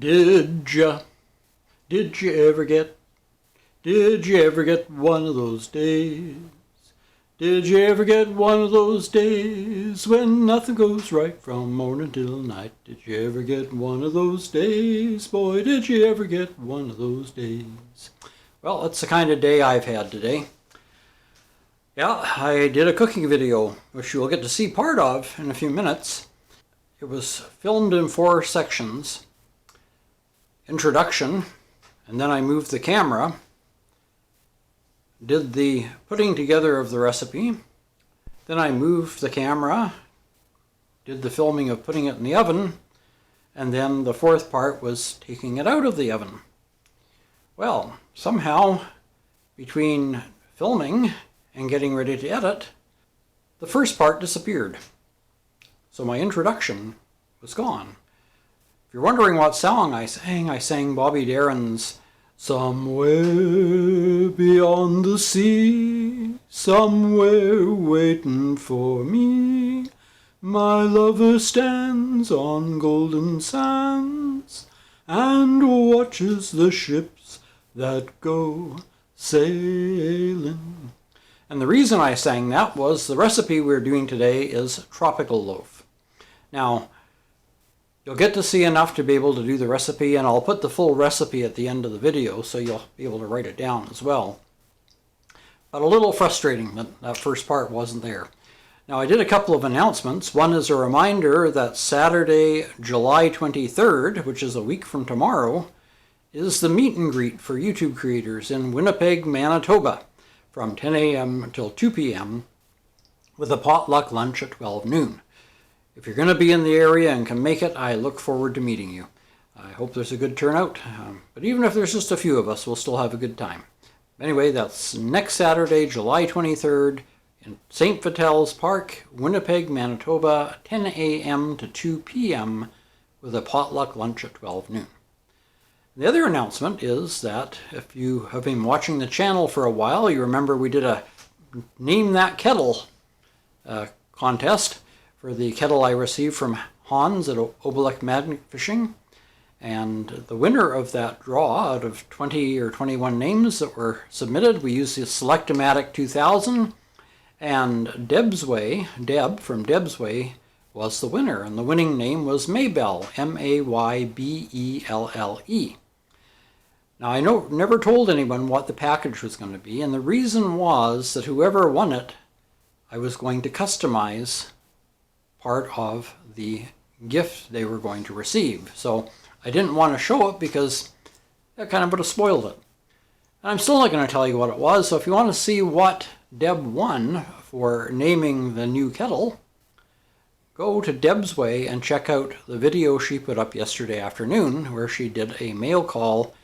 Did you ever get one of those days? Did you ever get one of those days when nothing goes right from morning till night? Did you ever get one of those days? Boy, did you ever get one of those days? Well, that's the kind of day I've had today. Yeah, I did a cooking video, which you'll get to see part of in a few minutes. It was filmed in 4 sections. Introduction, and then I moved the camera, did the putting together of the recipe, then I moved the camera, did the filming of putting it in the oven, and then the 4th part was taking it out of the oven. Well, somehow, between filming and getting ready to edit, the first part disappeared. So my introduction was gone. If you're wondering what song I sang Bobby Darin's "Somewhere Beyond the Sea, Somewhere Waiting for Me, My Lover Stands on Golden Sands and Watches the Ships That Go Sailing." And the reason I sang that was the recipe we're doing today is Tropical Loaf. Now, you'll get to see enough to be able to do the recipe, and I'll put the full recipe at the end of the video so you'll be able to write it down as well. But a little frustrating that that first part wasn't there. Now, I did a couple of announcements. One is a reminder that Saturday, July 23rd, which is a week from tomorrow, is the meet and greet for YouTube creators in Winnipeg, Manitoba, from 10 a.m. until 2 p.m. with a potluck lunch at 12 noon. If you're going to be in the area and can make it, I look forward to meeting you. I hope there's a good turnout, but even if there's just a few of us, we'll still have a good time. Anyway, that's next Saturday, July 23rd, in St. Vitel's Park, Winnipeg, Manitoba, 10 a.m. to 2 p.m. with a potluck lunch at 12 noon. The other announcement is that if you have been watching the channel for a while, you remember we did a Name That Kettle contest for the kettle I received from Hans at Obelix Magnet Fishing. And the winner of that draw, out of 20 or 21 names that were submitted, we used the Select-O-Matic 2000, and Deb from Deb's Way was the winner, and the winning name was Maybelle, M-A-Y-B-E-L-L-E. Now, I never told anyone what the package was going to be, and the reason was that whoever won it, I was going to customize part of the gift they were going to receive. So I didn't want to show it because that kind of would have spoiled it. And I'm still not going to tell you what it was, so if you want to see what Deb won for naming the new kettle, go to Deb's Way and check out the video she put up yesterday afternoon where she did a mail call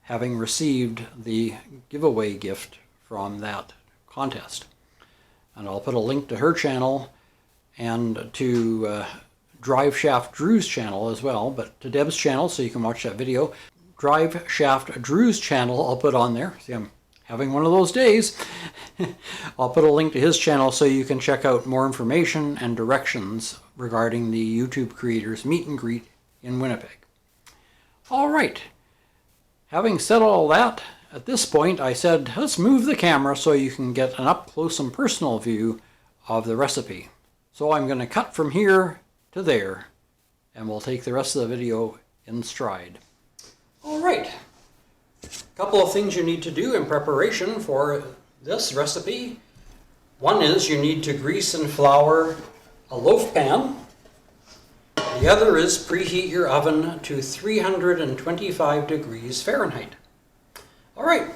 having received the giveaway gift from that contest. And I'll put a link to her channel and to Drive Shaft Drew's channel as well, but to Deb's channel so you can watch that video. Drive Shaft Drew's channel I'll put on there. See, I'm having one of those days. I'll put a link to his channel so you can check out more information and directions regarding the YouTube creators meet and greet in Winnipeg. All right. Having said all that, at this point I said let's move the camera so you can get an up-close and personal view of the recipe. So I'm going to cut from here to there, and we'll take the rest of the video in stride. All right, a couple of things you need to do in preparation for this recipe. One is you need to grease and flour a loaf pan. The other is preheat your oven to 325 degrees Fahrenheit. All right,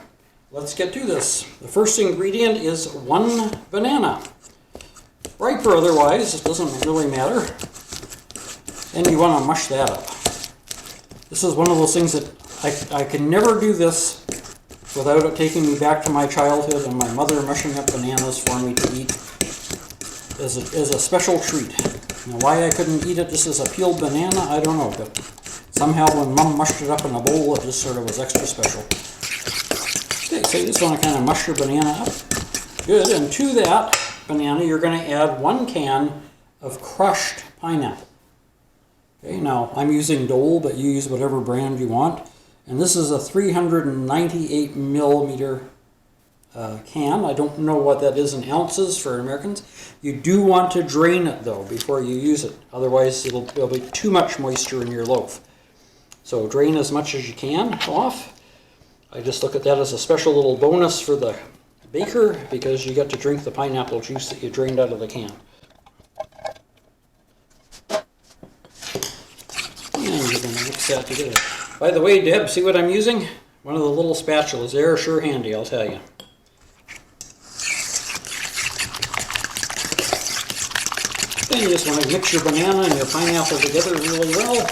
let's get to this. The first ingredient is 1 banana. Ripe or otherwise, it doesn't really matter. And you want to mush that up. This is one of those things that I can never do this without it taking me back to my childhood and my mother mushing up bananas for me to eat as a special treat. Now, why I couldn't eat it just as a peeled banana, I don't know, but somehow when Mom mushed it up in a bowl, it just sort of was extra special. Okay, so you just want to kind of mush your banana up. Good, and to that banana, you're going to add 1 can of crushed pineapple. Okay, now I'm using Dole, but you use whatever brand you want. And this is a 398 millimeter can. I don't know what that is in ounces for Americans. You do want to drain it though before you use it. Otherwise there'll be too much moisture in your loaf. So drain as much as you can off. I just look at that as a special little bonus for the baker because you get to drink the pineapple juice that you drained out of the can. And you're going to mix that together. By the way, Deb, see what I'm using? One of the little spatulas. They're sure handy, I'll tell you. Then you just want to mix your banana and your pineapple together really well.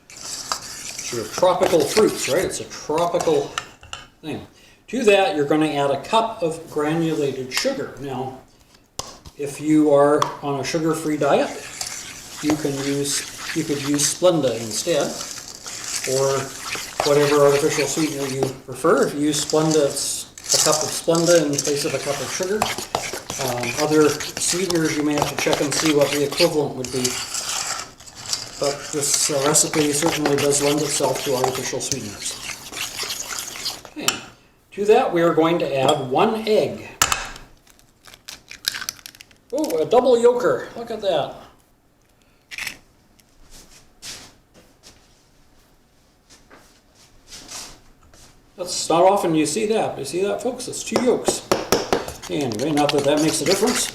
It's your tropical fruits, right? It's a tropical thing. To that, you're going to add a cup of granulated sugar. Now, if you are on a sugar-free diet, you could use Splenda instead, or whatever artificial sweetener you prefer. If you use Splenda, it's a cup of Splenda in place of a cup of sugar. Other sweeteners, you may have to check and see what the equivalent would be. But this recipe certainly does lend itself to artificial sweeteners. Okay. To that, we are going to add 1 egg. Oh, a double yolker. Look at that. That's not often you see that. You see that, folks? It's 2 yolks. Anyway, not that that makes a difference.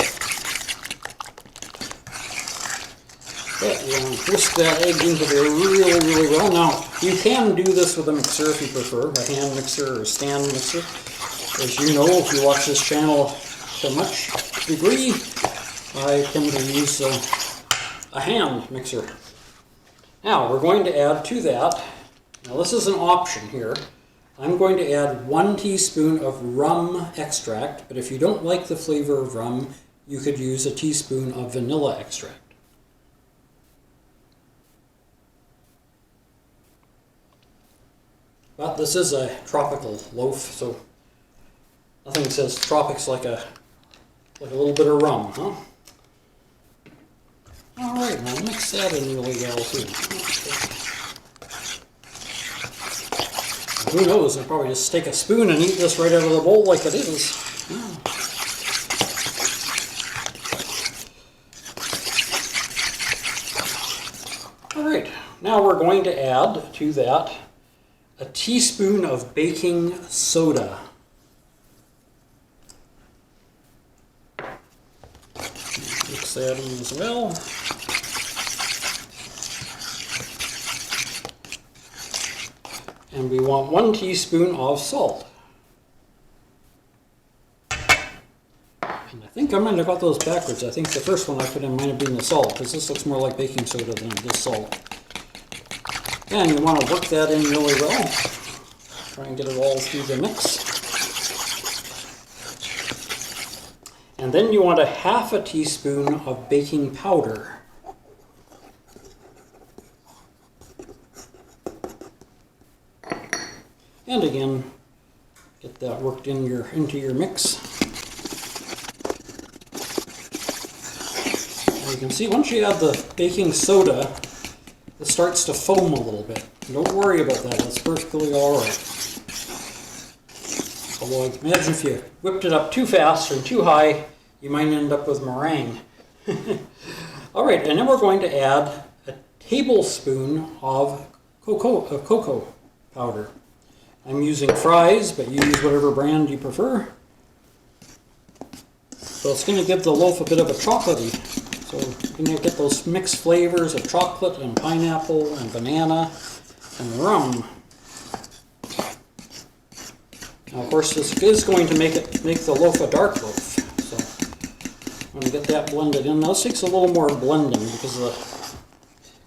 But you want to whisk that egg into there really, really well. Now, you can do this with a mixer if you prefer, a hand mixer or a stand mixer. As you know, if you watch this channel to much degree, I tend to use a hand mixer. Now, we're going to add to that, now this is an option here, I'm going to add 1 teaspoon of rum extract, but if you don't like the flavor of rum, you could use a teaspoon of vanilla extract. But this is a tropical loaf, so nothing says tropics like a little bit of rum, huh? All right, now mix that in really well too. Who knows? I'll probably just take a spoon and eat this right out of the bowl like it is. All right, now we're going to add to that a teaspoon of baking soda. Mix that in as well. And we want 1 teaspoon of salt. And I think I might have got those backwards. I think the first one I put in might have been the salt, because this looks more like baking soda than it does salt. And you want to work that in really well. Try and get it all through the mix. And then you want a 1/2 teaspoon of baking powder. And again, get that worked in into your mix. And you can see once you add the baking soda, it starts to foam a little bit. Don't worry about that, that's perfectly alright. Although I imagine if you whipped it up too fast or too high, you might end up with meringue. Alright, and then we're going to add a tablespoon of cocoa powder. I'm using Fry's, but you use whatever brand you prefer. So it's going to give the loaf a bit of a chocolatey. So you're going to get those mixed flavors of chocolate and pineapple and banana and rum. Now, of course, this is going to make the loaf a dark loaf. So I'm going to get that blended in. Now, this takes a little more blending because the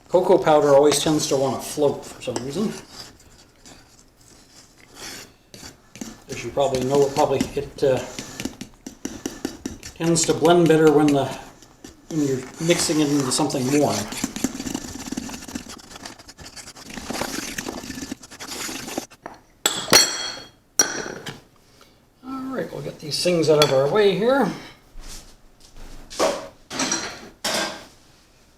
cocoa powder always tends to want to float for some reason. As you probably know, it tends to blend better when you're mixing it into something warm. All right, we'll get these things out of our way here.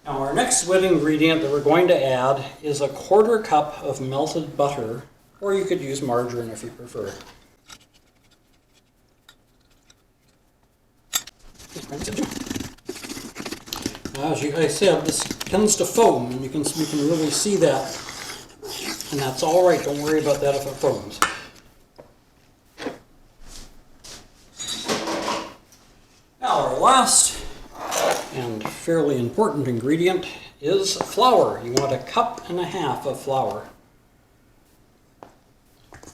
Now our next wet ingredient that we're going to add is a 1/4 cup of melted butter, or you could use margarine if you prefer. As I said, this tends to foam, and you can really see that, and that's all right. Don't worry about that if it foams. Now our last and fairly important ingredient is flour. You want 1.5 cups of flour.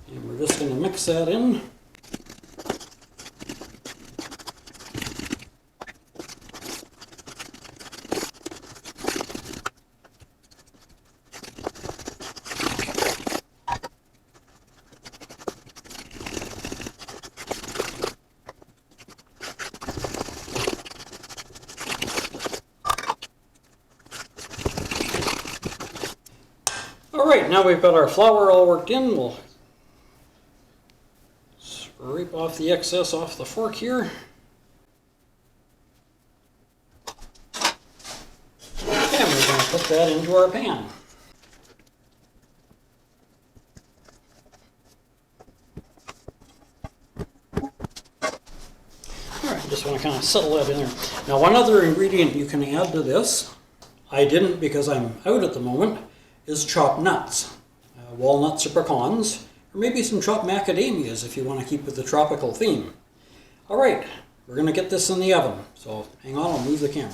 And we're just going to mix that in. Alright, now we've got our flour all worked in. We'll scrape off the excess off the fork here. And we're going to put that into our pan. Alright, just want to kind of settle that in there. Now one other ingredient you can add to this, I didn't because I'm out at the moment, is chopped nuts. Walnuts or pecans, or maybe some chopped macadamias if you want to keep with the tropical theme. Alright, we're going to get this in the oven. So hang on, I'll move the camera.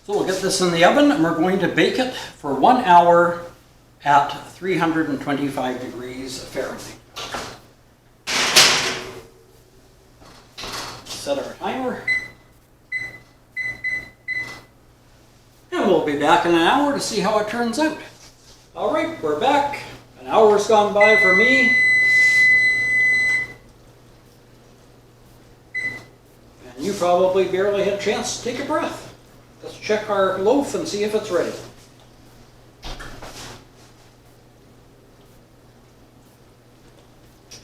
So we'll get this in the oven and we're going to bake it for 1 hour at 325 degrees Fahrenheit. Set our timer. And we'll be back in an hour to see how it turns out. Alright, we're back. An hour's gone by for me. And you probably barely had a chance to take a breath. Let's check our loaf and see if it's ready.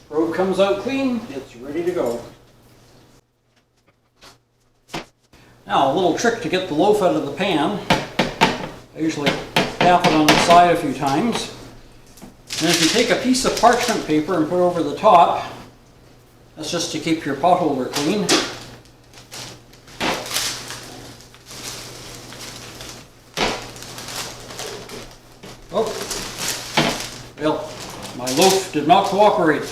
Probe comes out clean, it's ready to go. Now, a little trick to get the loaf out of the pan. I usually tap it on the side a few times. And if you take a piece of parchment paper and put over the top, that's just to keep your pot holder clean. Oh, well, my loaf did not cooperate.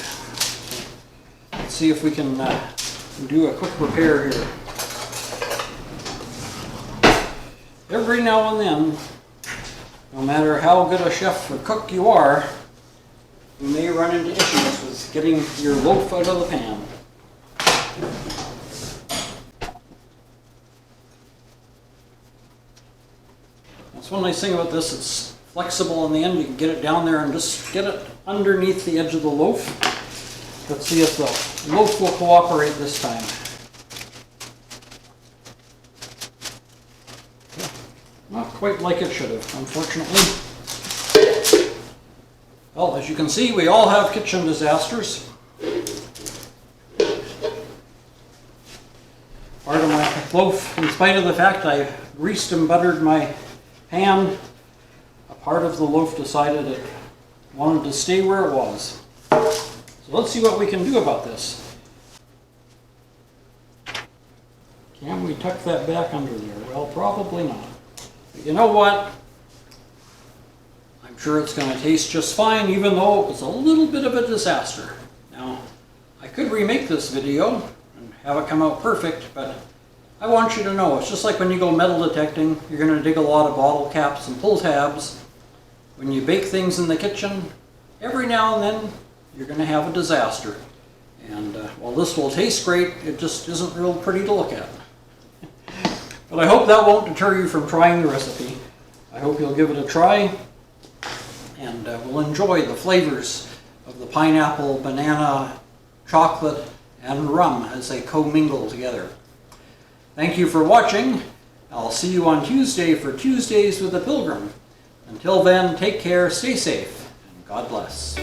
Let's see if we can do a quick repair here. Every now and then, no matter how good a chef or cook you are, you may run into issues with getting your loaf out of the pan. That's one nice thing about this, it's flexible in the end. You can get it down there and just get it underneath the edge of the loaf. Let's see if the loaf will cooperate this time. Not quite like it should have, unfortunately. Well, as you can see, we all have kitchen disasters. Part of my loaf, in spite of the fact I greased and buttered my pan, a part of the loaf decided it wanted to stay where it was. So let's see what we can do about this. Can we tuck that back under there? Well, probably not. But you know what? I'm sure it's going to taste just fine, even though it was a little bit of a disaster. Now, I could remake this video and have it come out perfect, but I want you to know, it's just like when you go metal detecting, you're going to dig a lot of bottle caps and pull tabs. When you bake things in the kitchen, every now and then, you're going to have a disaster. And while this will taste great, it just isn't real pretty to look at. But I hope that won't deter you from trying the recipe. I hope you'll give it a try and will enjoy the flavors of the pineapple, banana, chocolate, and rum as they commingle together. Thank you for watching. I'll see you on Tuesday for Tuesdays with a Pilgrim. Until then, take care, stay safe, and God bless.